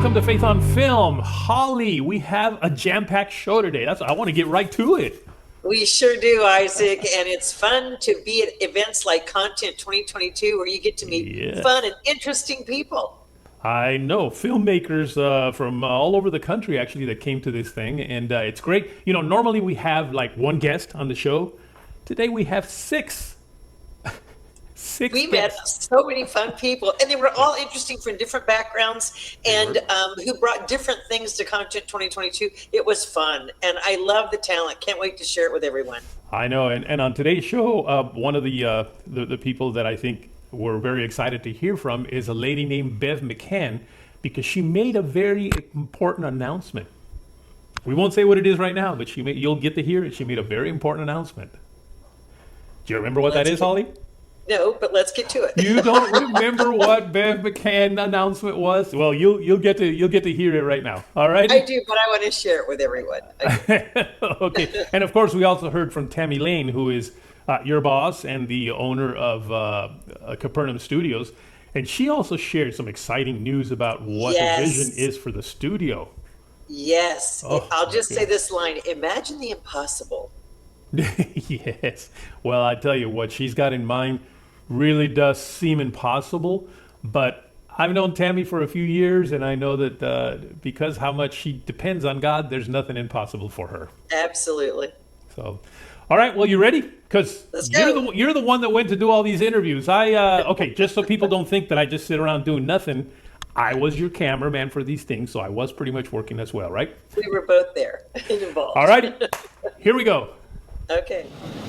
welcome to Faith on Film. Holly, we have a jam-packed show today. I want to get right to it. We sure do, Isaac, and it's fun to be at events like Content 2022 where you get to meet fun and interesting people. I know filmmakers from all over the country actually that came to this thing, and it's great. You know, normally we have like one guest on the show. Today we have six. We met so many fun people, and they were all interesting from different backgrounds and who brought different things to Content 2022. It was fun, and I love the talent. Can't wait to share it with everyone. I know, and on today's show, one of the people that I think we're very excited to hear from is a lady named Bev McCann, because she made a very important announcement. We won't say what it is right now, but you'll get to hear it. She made a very important announcement. Do you remember what that is, Holly? No, but let's get to it. You don't remember what Bev McCann announcement was? Well, you'll get to hear it right now. All right. I do, but I want to share it with everyone. Okay. And of course, we also heard from Tammy Lane, who is your boss and the owner of Capernaum Studios, and she also shared some exciting news about what the vision is for the studio. Yes. I'll just say this line: imagine the impossible. Yes. Well, I tell you what she's got in mind really does seem impossible, but I've known Tammy for a few years, and I know that because how much she depends on God, there's nothing impossible for her. Absolutely. So, all right. Well, you ready? Because you're the one that went to do all these interviews. Okay, just so people don't think that I just sit around doing nothing, I was your cameraman for these things, so I was pretty much working as well, right? We were both there and involved. All righty. Here we go. Okay.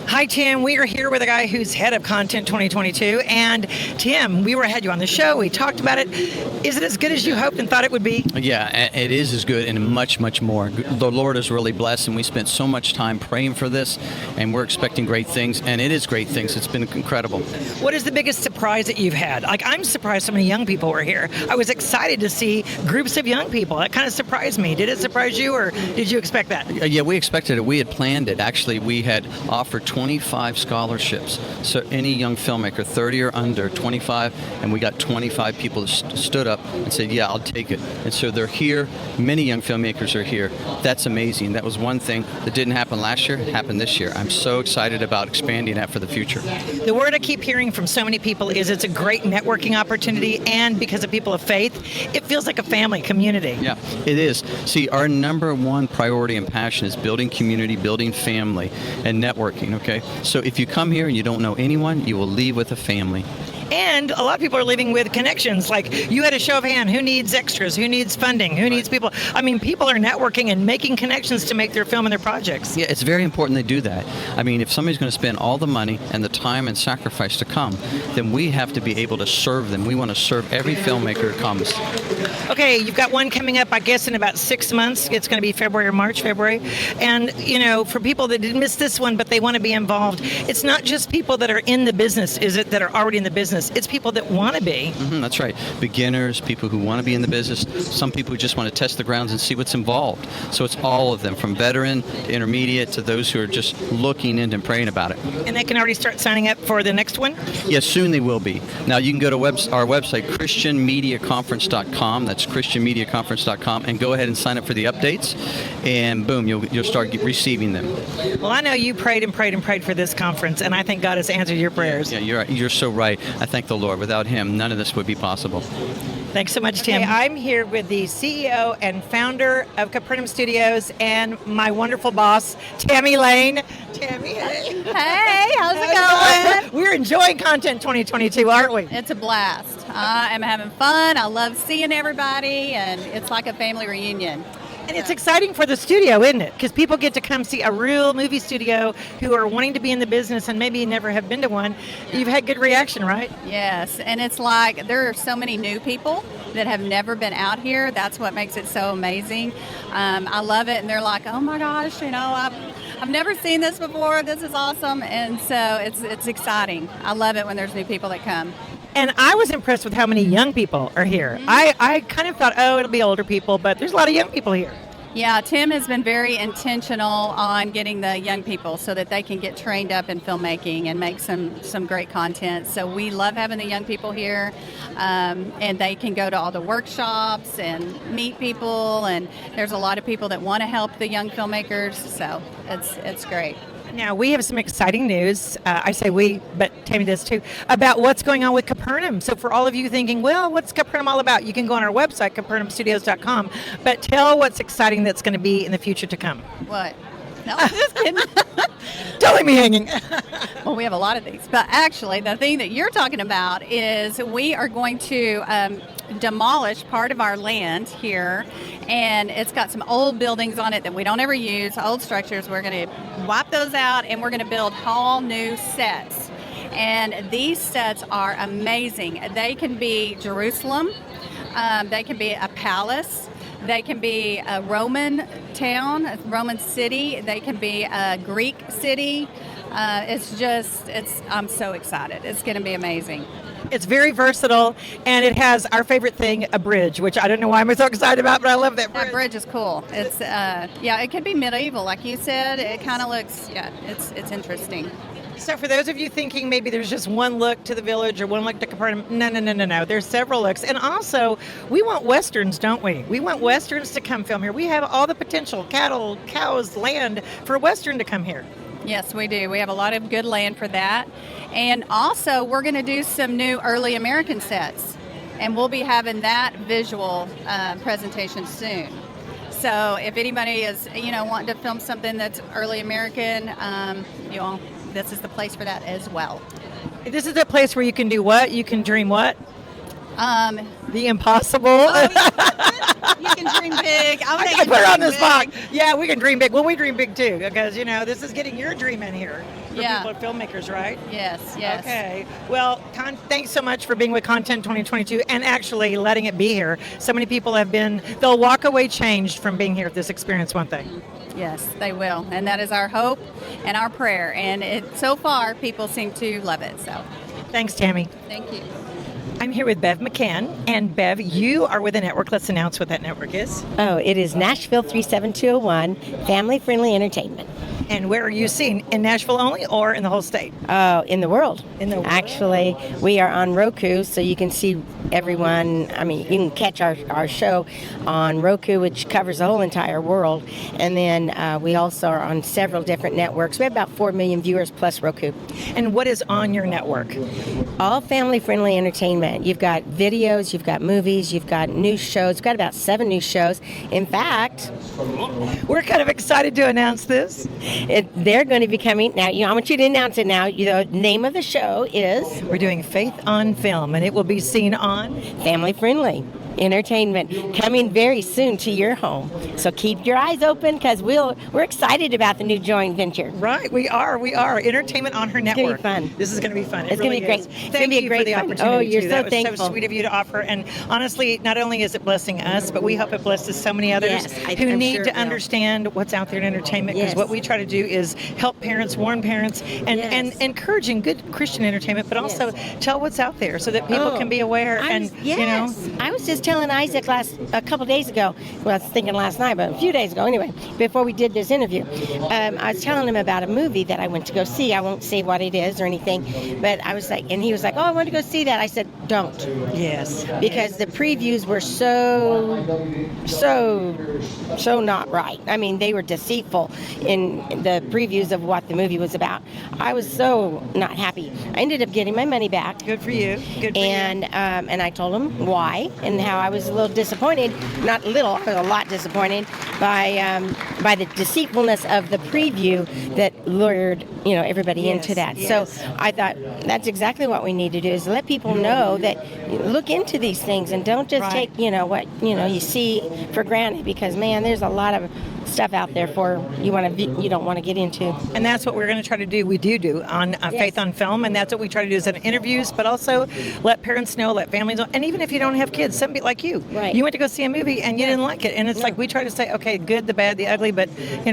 Hi, Tim. We are here with a guy who's head of Content 2022. And Tim, we had you on the show. We talked about it. Is it as good as you hoped and thought it would be? Yeah, it is as good and much, much more. The Lord is really blessed, and we spent so much time praying for this, and we're expecting great things, and it is great things. It's been incredible. What is the biggest surprise that you've had? Like, I'm surprised so many young people were here. I was excited to see groups of young people. That kind of surprised me. Did it surprise you, or did you expect that? Yeah, we expected it. We had planned it. Actually, we had offered 25 scholarships. So any young filmmaker, 30 or under, 25, and we got 25 people that stood up and said, yeah, I'll take it. And so they're here. Many young filmmakers are here. That's amazing. That was one thing that didn't happen last year. It happened this year. I'm so excited about expanding that for the future. The word I keep hearing from so many people is it's a great networking opportunity, and because of people of faith, it feels like a family community. Yeah, it is. See, our number one priority and passion is building community, building family, and networking, okay? So if you come here and you don't know anyone, you will leave with a family. And a lot of people are leaving with connections. Like, you had a show of hand. Who needs extras? Who needs funding? Who needs people? I mean, people are networking and making connections to make their film and their projects. Yeah, it's very important they do that. I mean, if somebody's going to spend all the money and the time and sacrifice to come, then we have to be able to serve them. We want to serve every filmmaker who comes. Okay, you've got one coming up, I guess, in about 6 months. It's going to be February or March, February. And, you know, for people that didn't miss this one, but they want to be involved, it's not just people that are in the business, is it, that are already in the business. It's people that want to be. That's right. Beginners, people who want to be in the business, some people who just want to test the grounds and see what's involved. So it's all of them, from veteran to intermediate to those who are just looking in and praying about it. And they can already start signing up for the next one? Yes, soon they will be. Now you can go to our website, christianmediaconference.com. That's christianmediaconference.com, and go ahead and sign up for the updates, and boom, you'll start receiving them. Well, I know you prayed and prayed and prayed for this conference, and I think God has answered your prayers. Yeah, you're so right. I thank the Lord. Without him, none of this would be possible. Thanks so much, Tim. I'm here with the CEO and founder of Capernaum Studios and my wonderful boss, Tammy Lane. Tammy, hey. Hey, how's it going? We're enjoying Content 2022, aren't we? It's a blast. I am having fun. I love seeing everybody, and it's like a family reunion. And it's exciting for the studio, isn't it? Because people get to come see a real movie studio who are wanting to be in the business and maybe never have been to one. You've had good reaction, right? Yes, and it's like there are so many new people that have never been out here. That's what makes it so amazing. I love it, and they're like, oh my gosh, you know, I've never seen this before. This is awesome, and so it's exciting. I love it when there's new people that come. And I was impressed with how many young people are here. I kind of thought, oh, it'll be older people, but there's a lot of young people here. Yeah, Tim has been very intentional on getting the young people so that they can get trained up in filmmaking and make some great content. So we love having the young people here, and they can go to all the workshops and meet people. And there's a lot of people that want to help the young filmmakers. So it's great. Now, we have some exciting news. I say we, but Tammy does too, about what's going on with Capernaum. So for all of you thinking, well, what's Capernaum all about? You can go on our website, CapernaumStudios.com, but tell what's exciting that's going to be in the future to come. What? No, just kidding. Don't leave me hanging. Well, we have a lot of these. But actually, the thing that you're talking about is we are going to demolish part of our land here, and it's got some old buildings on it that we don't ever use, old structures. We're going to wipe those out, and we're going to build all new sets. And these sets are amazing. They can be Jerusalem. They can be a palace. They can be a Roman town, a Roman city. They can be a Greek city. I'm so excited. It's going to be amazing. It's very versatile, and it has our favorite thing, a bridge, which I don't know why I'm so excited about, but I love that bridge. That bridge is cool. It's, it could be medieval, like you said. It kind of looks, it's interesting. So for those of you thinking maybe there's just one look to the village or one look to Capernaum, no. There's several looks. And also, we want Westerns, don't we? We want Westerns to come film here. We have all the potential, cattle, cows, land for a Western to come here. Yes, we do. We have a lot of good land for that. And also, we're going to do some new early American sets. And we'll be having that visual presentation soon. So if anybody is, wanting to film something that's early American, this is the place for that as well. This is the place where you can do what? You can dream what? The impossible. You can dream big. I put her on the spot. Yeah, we can dream big. Well, we dream big too, because this is getting your dream in here for people, filmmakers, right? Yes. Okay. Well, thanks so much for being with Content 2022 and actually letting it be here. So many people they'll walk away changed from being here at this experience, won't they? Yes, they will. And that is our hope and our prayer. And so far, people seem to love it. So, thanks, Tammy. Thank you. I'm here with Bev McCann. And Bev, you are with a network. Let's announce what that network is. Oh, it is Nashville 37201, Family Friendly Entertainment. And where are you seen? In Nashville only or in the whole state? Oh, in the world. In the world. Actually, we are on Roku, so you can see everyone. I mean, you can catch our show on Roku, which covers the whole entire world. And then we also are on several different networks. We have about 4 million viewers plus Roku. And what is on your network? All family-friendly entertainment. You've got videos, you've got movies, you've got new shows. We've got about 7 new shows. In fact, we're kind of excited to announce this. They're going to be coming. Now, I want you to announce it now. The name of the show is... We're doing Faith on Film, and it will be seen on... Family Friendly Entertainment, coming very soon to your home. So keep your eyes open, because we're excited about the new joint venture. Right, we are. Entertainment on her network. It's going to be fun. This is going to be fun. It's going to be great. Thank It's going to be a great you for the fun. opportunity. Oh, you're so that was thankful. so sweet of you to offer. And honestly, not only is it blessing us, but we hope it blesses so many others Yes, who I'm need sure to it will. understand what's out there in entertainment. Because Yes. what we try to do is help parents, warn parents, and Yes. encouraging good Christian entertainment, but also Yes. tell what's out there so that people can be aware. I was just telling Isaac a couple days ago. Well, I was thinking last night, but a few days ago anyway, before we did this interview. I was telling him about a movie that I went to go see. I won't say what it is or anything, but I was like, and he was like, "Oh, I want to go see that." I said, "Don't." Yes. Because the previews were so not right. I mean, they were deceitful in the previews of what the movie was about. I was so not happy. I ended up getting my money back. Good for you. Good for you. And I told him why and how I was a little disappointed. Not a little, I was a lot disappointed by the deceitfulness of the preview that lured everybody into that. Yes. So I thought that's exactly what we need to do, is let people know that look into these things and don't just take what you see for granted, because man, there's a lot of stuff out there for you don't want to get into. And that's what we're going to try to do. We do on Faith on Film, and that's what we try to do is in interviews, but also let parents know, let families know, and even if you don't have kids, somebody like you, you went to go see a movie and you didn't like it, and it's like we try to say, okay, good, the bad, the ugly, but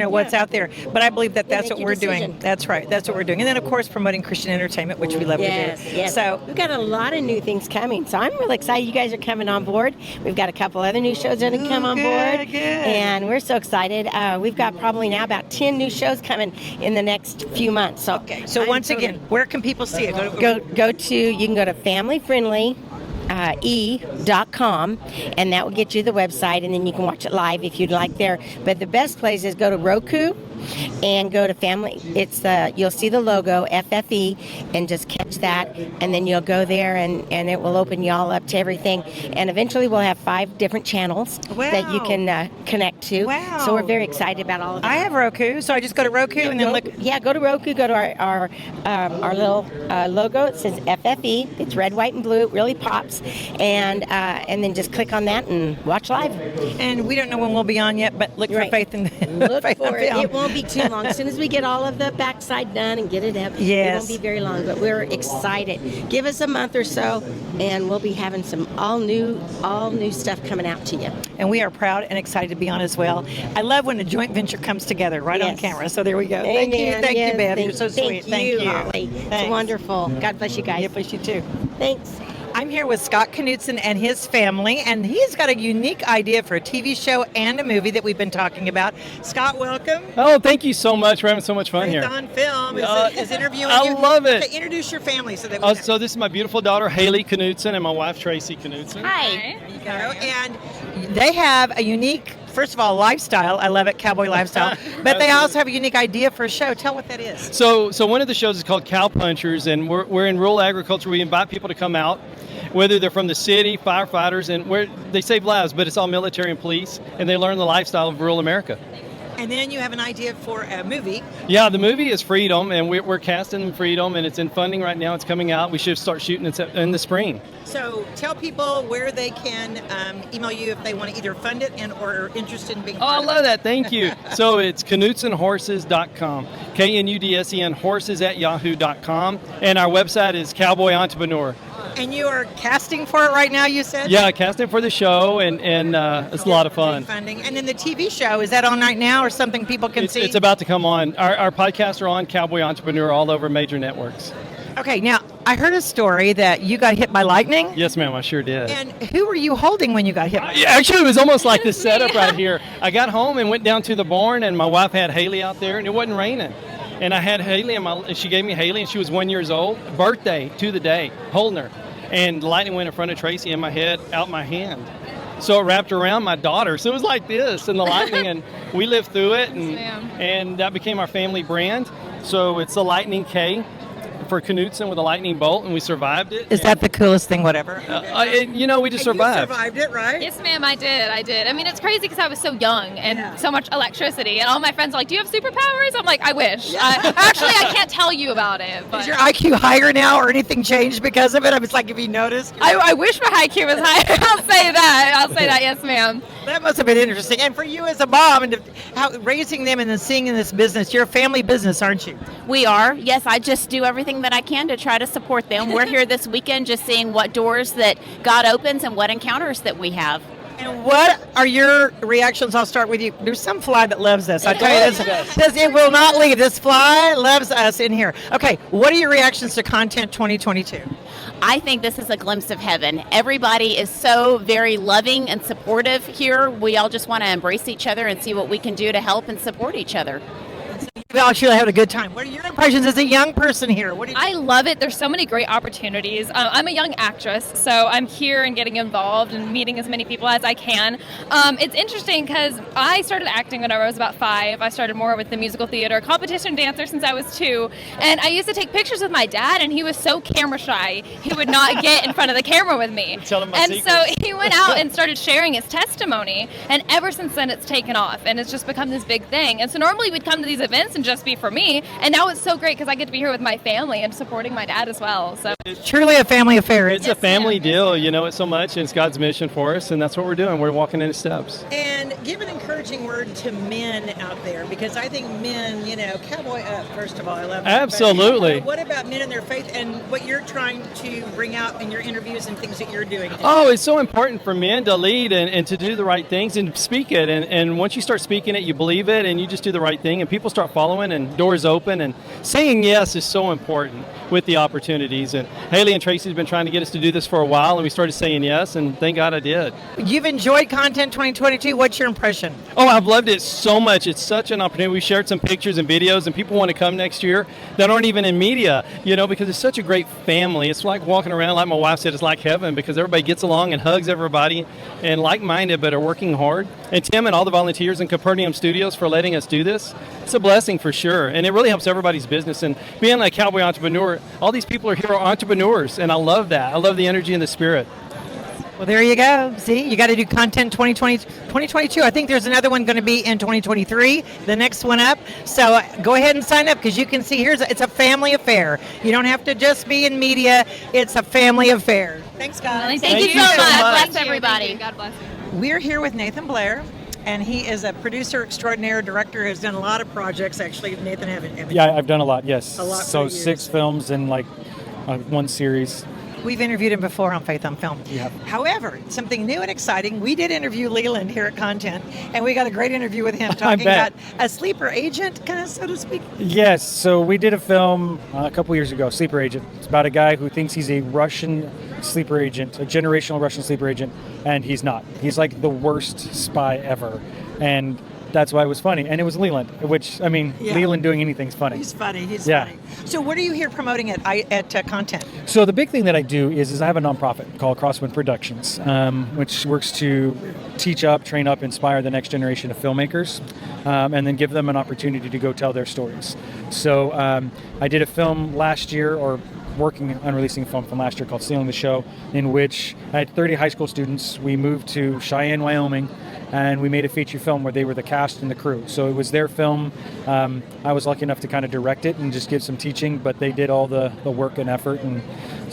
what's out there. But I believe that's what we're doing. That's right. That's what we're doing, and then of course promoting Christian entertainment, which we love to do. Yes. So we've got a lot of new things coming. So I'm really excited. You guys are coming on board. We've got a couple other new shows that are come on board, and we're so excited. We've got probably now about 10 new shows coming in the next few months. So, so once again, where can people see it? You can go to familyfriendly.com, and that will get you the website, and then you can watch it live if you'd like there. But the best place is go to Roku and go to family. You'll see the logo FFE, and just catch that, and then you'll go there, and it will open you all up to everything. And eventually we'll have 5 different channels that you can connect to. Wow. So we're very excited about all of that. I have Roku, so I just go to Roku and then look. Yeah, go to Roku. Go to our little logo. It says FFE. It's red, white, and blue. It really pops, and then just click on that and watch live. And we don't know when we'll be on yet, but look for Faith and look Faith for on it. Film. It won't be too long. As soon as we get all of the backside done and get it up, it won't be very long. But we're excited. Give us a month or so, and we'll be having some all new stuff coming out to you. And we are proud and excited to be on as well. I love when a joint venture comes together on camera. So there we go. Amen. Thank you, Bev. You're so sweet. Thank you, Holly. It's wonderful. God bless you guys. Yeah, bless you too. Thanks. I'm here with Scott Knutson and his family, and he's got a unique idea for a TV show and a movie that we've been talking about. Scott, welcome. Oh, thank you so much. We're having so much fun here. Faith on Film is interviewing I you. love it. Okay, introduce your family so that we know. So this is my beautiful daughter, Haley Knutson, and my wife, Tracy Knutson. Hi. There you go. And they have a unique, first of all, lifestyle. I love it, cowboy lifestyle. But they also have a unique idea for a show. Tell what that is. So one of the shows is called Cow Punchers, and we're in rural agriculture. We invite people to come out, whether they're from the city, firefighters, and where they save lives, but it's all military and police, and they learn the lifestyle of rural America. And then you have an idea for a movie. Yeah, the movie is Freedom, and we're casting Freedom, and it's in funding right now. It's coming out. We should start shooting in the spring. So tell people where they can email you if they want to either fund it or are interested in being Oh, I love that. Thank you. So it's KnutsonHorses.com. KNUDSEN horses@yahoo.com. And our website is Cowboy Entrepreneur. And you are casting for it right now, you said? Yeah, casting for the show, and it's a lot of fun. Funding. And then the TV show, is that on right now or something people can see? It's about to come on. Our podcasts are on Cowboy Entrepreneur all over major networks. Okay, now, I heard a story that you got hit by lightning. Yes, ma'am, I sure did. And who were you holding when you got hit? Actually, it was almost like this setup right here. I got home and went down to the barn, and my wife had Haley out there, and it wasn't raining. And I had Haley, and she gave me Haley, and she was 1 year old. Birthday to the day, holding her. And the lightning went in front of Tracy in my head, out my hand. So it wrapped around my daughter. So it was like this, and the lightning, and we lived through it, and that became our family brand. So it's the Lightning K for Knutson with a lightning bolt, and we survived it. Is that the coolest thing, whatever? We just survived. You survived it, right? Yes, ma'am, I did. I mean, it's crazy because I was so young and so much electricity, and all my friends are like, "Do you have superpowers?" I'm like, "I wish." Actually, I can't tell you about it. But is your IQ higher now, or anything changed because of it? I was like, if you noticed. I wish my IQ was higher. I'll say that. Yes, ma'am. That must have been interesting. And for you as a mom, and raising them and then seeing in this business, you're a family business, aren't you? We are. Yes, I just do everything that I can to try to support them. We're here this weekend just seeing what doors that God opens and what encounters that we have. And what are your reactions? I'll start with you. There's some fly that loves this. I tell you, this it will not leave. This fly loves us in here. Okay, what are your reactions to Content 2022? I think this is a glimpse of heaven. Everybody is so very loving and supportive here. We all just want to embrace each other and see what we can do to help and support each other. We all should have a good time. What are your impressions as a young person here? What do you I love it. There's so many great opportunities. I'm a young actress, so I'm here and getting involved and meeting as many people as I can. It's interesting because I started acting when I was about 5. I started more with the musical theater, competition dancer since I was 2. And I used to take pictures with my dad, and he was so camera shy. He would not get in front of the camera with me. Tell him my and secrets. so he went out and started sharing his testimony. And ever since then, it's taken off, and it's just become this big thing. And so normally we'd come to these events and wouldn't just be for me. And now it's so great because I get to be here with my family and supporting my dad as well. So It's truly a family affair. It's a family deal. You know it so much. And it's God's mission for us, and that's what we're doing. We're walking in His steps. And give an encouraging word to men out there, because I think men, cowboy up, first of all. I love that. Absolutely. But what about men and their faith and what you're trying to bring out in your interviews and things that you're doing? Oh, it's so important for men to lead and to do the right things and speak it. And once you start speaking it, you believe it, and you just do the right thing, and people start following, and doors open. And saying yes is so important with the opportunities. And Haley and Tracy's been trying to get us to do this for a while, and we started saying yes, and thank God I did. You've enjoyed Content 2022. What's your impression? Oh, I've loved it so much. It's such an opportunity. We shared some pictures and videos, and people want to come next year that aren't even in media, because it's such a great family. It's like walking around, like my wife said, it's like heaven, because everybody gets along and hugs everybody and like-minded but are working hard. And Tim and all the volunteers in Capernaum Studios for letting us do this. It's a blessing for sure, and it really helps everybody's business. And being a cowboy entrepreneur, all these people are here are entrepreneurs, and I love that. I love the energy and the spirit. Well, there you go. See, you got to do Content 2022. I think there's another one going to be in 2023, the next one up. So go ahead and sign up, because you can see it's a family affair. You don't have to just be in media. It's a family affair. Thanks, guys. Thank you so much. God bless everybody. God bless you. We're here with Nathan Blair, and he is a producer extraordinaire, director, has done a lot of projects, actually. Nathan, haven't you? Yeah, I've done a lot, yes. A lot so for years. 6 films and one series. We've interviewed him before on Faith on Film. Yeah. However, something new and exciting, we did interview Leland here at Content, and we got a great interview with him talking about a sleeper agent, kind of, so to speak. Yes, so we did a film a couple years ago, Sleeper Agent. It's about a guy who thinks he's a Russian sleeper agent, a generational Russian sleeper agent, and he's not. He's like the worst spy ever. And that's why it was funny. And it was Leland, which, Leland doing anything is funny. He's funny. Funny. So what are you here promoting at Content? So the big thing that I do is I have a nonprofit called Crosswind Productions, which works to teach up, train up, inspire the next generation of filmmakers, and then give them an opportunity to go tell their stories. So I did a film last year, or working on releasing a film from last year called Stealing the Show, in which I had 30 high school students. We moved to Cheyenne, Wyoming, and we made a feature film where they were the cast and the crew. So it was their film. I was lucky enough to kind of direct it and just give some teaching, but they did all the work and effort. And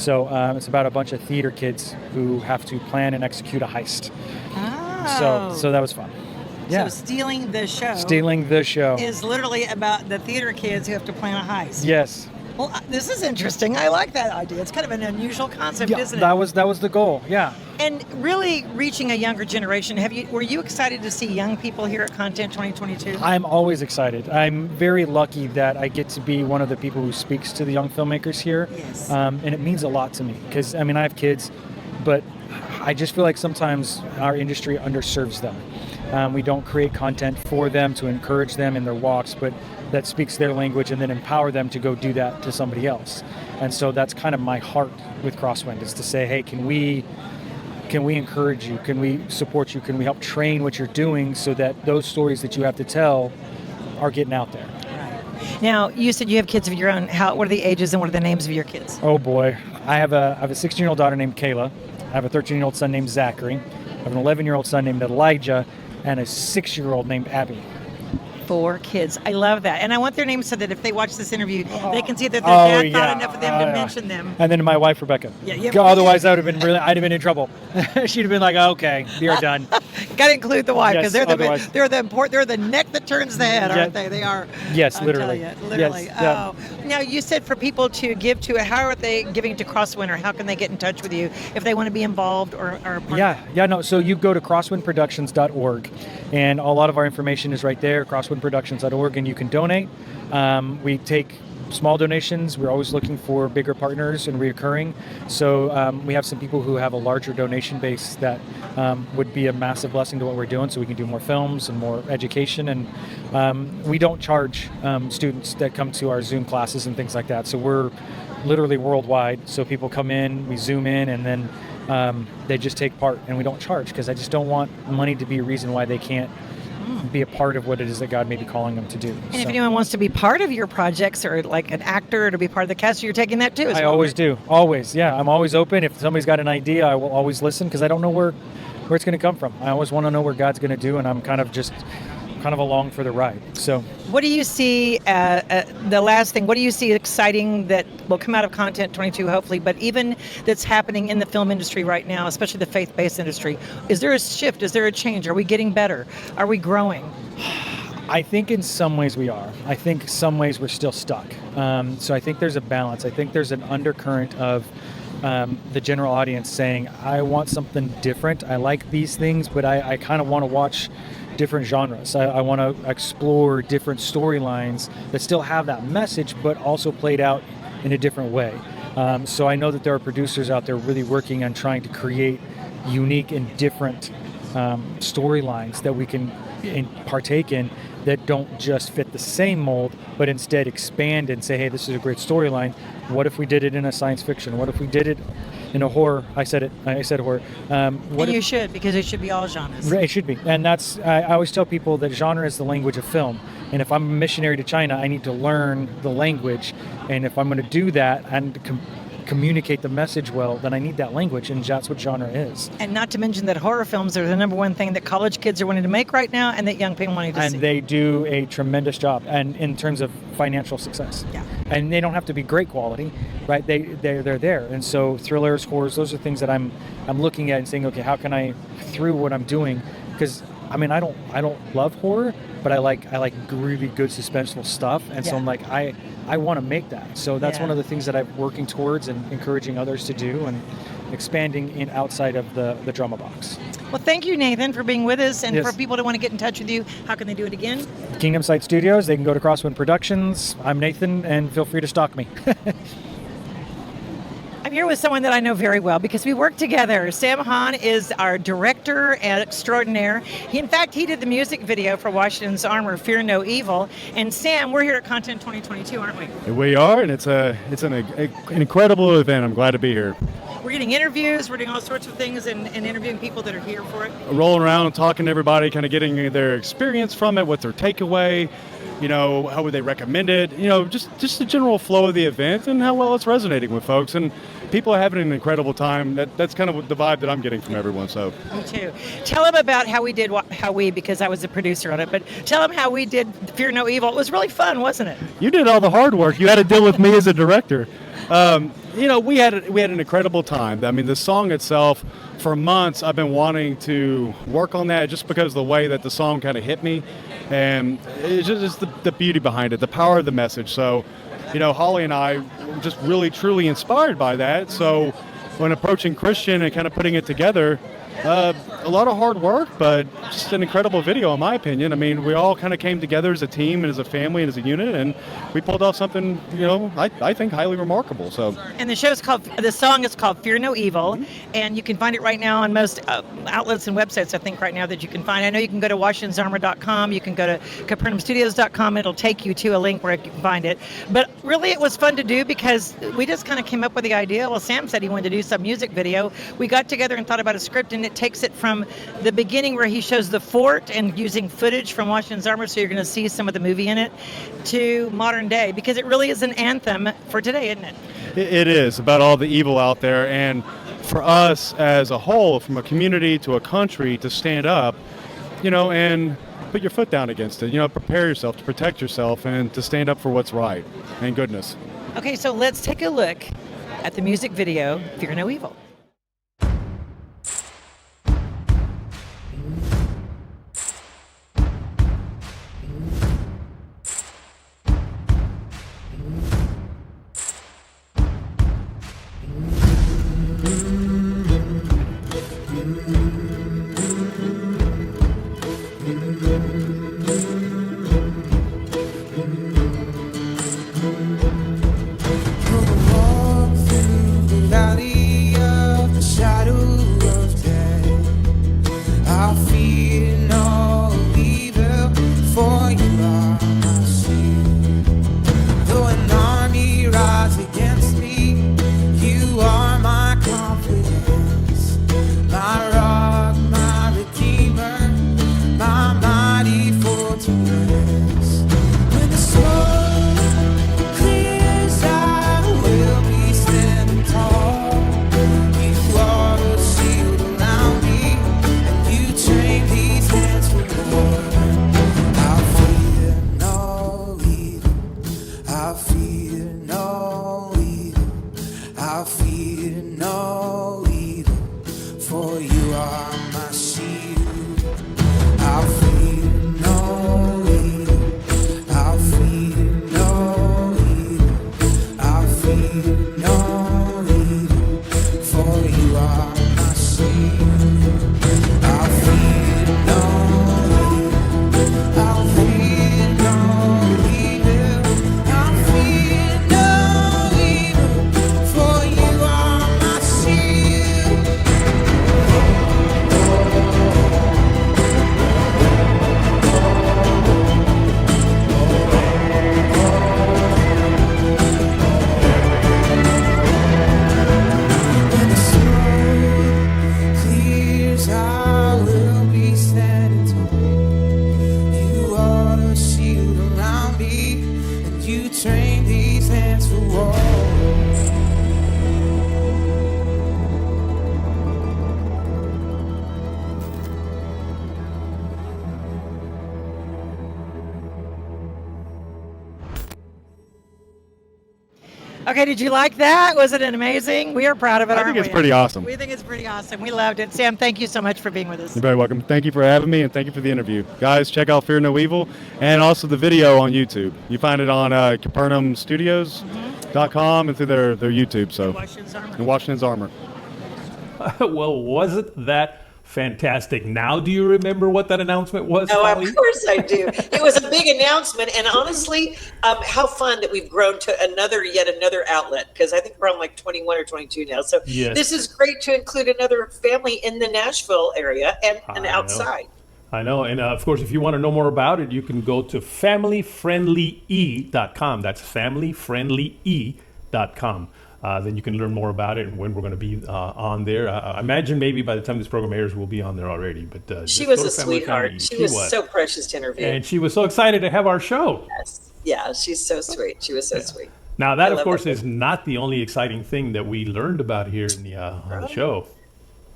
so it's about a bunch of theater kids who have to plan and execute a heist. Oh. So that was fun. Yeah. So Stealing the Show. Stealing the Show is literally about the theater kids who have to plan a heist. Yes. Well, this is interesting. I like that idea. It's kind of an unusual concept, isn't it? That was the goal. Yeah. And really reaching a younger generation. Were you excited to see young people here at Content 2022? I'm always excited. I'm very lucky that I get to be one of the people who speaks to the young filmmakers here. Yes. And it means a lot to me because, I have kids, but I just feel like sometimes our industry underserves them. We don't create content for them to encourage them in their walks, but that speaks their language and then empower them to go do that to somebody else. And so that's kind of my heart with Crosswind, is to say, hey, can we encourage you? Can we support you? Can we help train what you're doing so that those stories that you have to tell are getting out there? Right. Now, you said you have kids of your own. What are the ages and what are the names of your kids? Oh boy. I have a 16-year-old daughter named Kayla. I have a 13-year-old son named Zachary. I have an 11-year-old son named Elijah, and a 6-year-old named Abby. 4 kids. I love that. And I want their names so that if they watch this interview, they can see that their dad thought enough of them to mention them. And then my wife, Rebecca. Yeah. Otherwise, I'd have been in trouble. She'd have been like, okay, you're done. Got to include the wife, because yes, they're the neck that turns the head, aren't they? They are. Yes, literally. Literally. Yes, oh. Now, you said for people to give to it, how are they giving to Crosswind, or how can they get in touch with you if they want to be involved or no. So you go to crosswindproductions.org, and a lot of our information is right there, crosswindproductions.org, and you can donate. We take small donations. We're always looking for bigger partners and reoccurring. So we have some people who have a larger donation base that would be a massive blessing to what we're doing, so we can do more films and more education. And we don't charge students that come to our Zoom classes and things like that. So we're literally worldwide. So people come in, we Zoom in, and then they just take part, and we don't charge, because I just don't want money to be a reason why they can't be a part of what it is that God may be calling them to do. And if anyone wants to be part of your projects, or like an actor, or to be part of the cast, you're taking that too as well. I always do. Always. Yeah. I'm always open. If somebody's got an idea, I will always listen, because I don't know where it's going to come from. I always want to know where God's going to do, and I'm kind of just kind of along for the ride. So What do you see, the last thing, what do you see exciting that will come out of Content 22, hopefully, but even that's happening in the film industry right now, especially the faith-based industry? Is there a shift? Is there a change? Are we getting better? Are we growing? I think in some ways we are. I think some ways we're still stuck. So I think there's a balance. I think there's an undercurrent of the general audience saying, I want something different. I like these things, but I kind of want to watch different genres. I want to explore different storylines that still have that message, but also played out in a different way. So I know that there are producers out there really working on trying to create unique and different storylines that we can partake in that don't just fit the same mold, but instead expand and say, hey, this is a great storyline. What if we did it in a science fiction? What if we did it in a horror? I said horror. You should, because it should be all genres. It should be. And that's, I always tell people that genre is the language of film. And if I'm a missionary to China, I need to learn the language. And if I'm going to do that and communicate the message well, then I need that language, and that's what genre is. And not to mention that horror films are the number one thing that college kids are wanting to make right now, and that young people wanting to see. And they do a tremendous job, and in terms of financial success. Yeah. And they don't have to be great quality, right? They're there. And so thrillers, horrors, those are things that I'm looking at and saying, okay, how can I, through what I'm doing, because I mean, I don't love horror, but I like really good suspenseful stuff, and so I'm like, I want to make that. So that's one of the things that I'm working towards and encouraging others to do, and expanding in outside of the drama box. Well, thank you, Nathan, for being with us. And Yes. for people to want to get in touch with you, how can they do it again? Kingdom Sight Studios, they can go to Crosswind Productions. I'm Nathan, and feel free to stalk me. I'm here with someone that I know very well because we work together. Sam Hahn is our director extraordinaire. In fact, he did the music video for Washington's Armor, Fear No Evil. And Sam, we're here at Content 2022, aren't we? We are, and it's an incredible event. I'm glad to be here. We're getting interviews, we're doing all sorts of things and interviewing people that are here for it. Rolling around and talking to everybody, kind of getting their experience from it, what's their takeaway, how would they recommend it, just the general flow of the event and how well it's resonating with folks. And people are having an incredible time. That's kind of the vibe that I'm getting from everyone. So Me too. Tell them about how we, because I was a producer on it, but tell them how we did Fear No Evil. It was really fun, wasn't it? you did all the hard work. You had to deal with me as a director. We had an incredible time. I mean, the song itself, for months, I've been wanting to work on that just because of the way that the song kind of hit me, and it's just the beauty behind it, the power of the message. So, Holly and I were just really, truly inspired by that. So when approaching Christian and kind of putting it together, a lot of hard work, but just an incredible video, in my opinion. I mean, we all kind of came together as a team and as a family and as a unit, and we pulled off something, I think highly remarkable. So. And the song is called Fear No Evil, and you can find it right now on most outlets and websites, I think, right now that you can find. I know you can go to Washington'sArmor.com, you can go to CapernaumStudios.com, it'll take you to a link where you can find it. But really, it was fun to do because we just kind of came up with the idea. Well, Sam said he wanted to do some music video. We got together and thought about a script, and it takes it from the beginning where he shows the fort and using footage from Washington's Armor, so you're going to see some of the movie in it, to modern day, because it really is an anthem for today, isn't it? It is about all the evil out there, and for us as a whole, from a community to a country, to stand up, and put your foot down against it. Prepare yourself to protect yourself and to stand up for what's right and goodness. Okay, so let's take a look at the music video, Fear No Evil. Valley of fear no evil, for you are my shield. I'll fear no evil, I'll fear no evil, I'll fear no evil, for you are my shield. When the smoke clears, I will be standing tall. You are the shield around me, and you train these hands for war. Okay, did you like that? Was it amazing? We are proud of it, I aren't think it's we? pretty awesome. We think it's pretty awesome. We loved it. Sam, thank you so much for being with us. You're very welcome. Thank you for having me, and thank you for the interview. Guys, check out Fear No Evil, and also the video on YouTube. You find it on Capernaum Studios.com and through their YouTube. So, and Washington's Armor. Well, wasn't that fantastic? Now, do you remember what that announcement was? Oh, Holly? of course I do. It was a big announcement, and honestly, how fun that we've grown to yet another outlet, because I think we're on like 21 or 22 now. So Yes. This is great to include another family in the Nashville area and I know. outside. I know. And of course, if you want to know more about it, you can go to familyfriendlye.com. That's familyfriendlye.com. Then you can learn more about it and when we're going to be on there. I imagine maybe by the time this program airs, we'll be on there already. But She just was go a to Family sweetheart. Friendly. She was so precious to interview. And she was so excited to have our show. Yes. Yeah, she's so sweet. She was so sweet. Now, that, I of love course, her. is not the only exciting thing that we learned about here in the, on the show.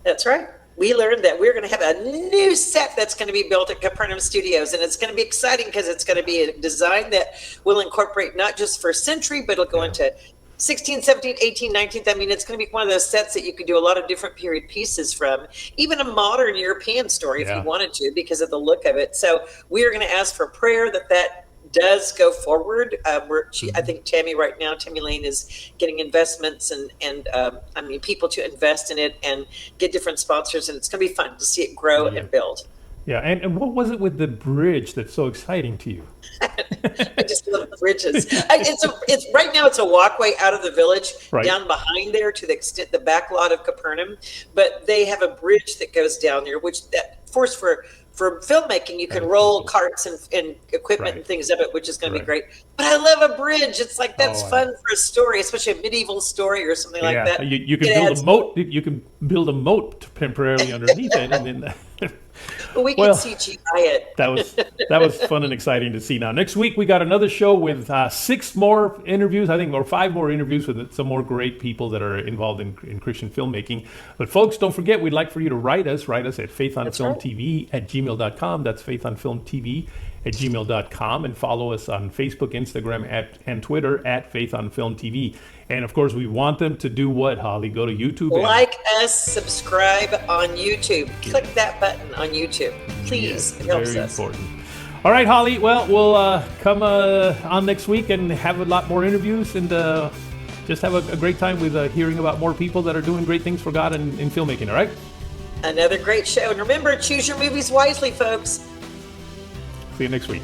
That's right. We learned that we're going to have a new set that's going to be built at Capernaum Studios, and it's going to be exciting because it's going to be a design that will incorporate not just first century, but it'll go into 16th, 17th, 18th, 19th. I mean, it's going to be one of those sets that you could do a lot of different period pieces from, even a modern European story if you wanted to, because of the look of it. So we are going to ask for prayer that does go forward. I think Tammy Lane is getting investments and people to invest in it and get different sponsors, and it's going to be fun to see it grow and build. Yeah, and what was it with the bridge that's so exciting to you? I just love the bridges. It's right now. It's a walkway out of the village down behind there to the extent the back lot of Capernaum, but they have a bridge that goes down there, which that force for filmmaking, you can roll carts and equipment and things of it, which is going to be great. But I love a bridge. It's like that's fun for a story, especially a medieval story or something like that. You can build a moat. You can build a moat temporarily underneath it, and then. But we can CGI it. That was fun and exciting to see. Now, next week we got another show with 6 more interviews, I think, or 5 more interviews with some more great people that are involved in Christian filmmaking. But folks, don't forget, we'd like for you to write us at faithonfilmtv@gmail.com. That's faithonfilmtv@gmail.com, and follow us on Facebook, Instagram, and Twitter at faithonfilmtv. And of course, we want them to do what, Holly? Go to YouTube. Like us, subscribe on YouTube. Click that button on YouTube, please. It helps us. Very important. All right, Holly. Well, we'll come on next week and have a lot more interviews and just have a great time with hearing about more people that are doing great things for God in filmmaking. All right. Another great show. And remember, choose your movies wisely, folks. See you next week.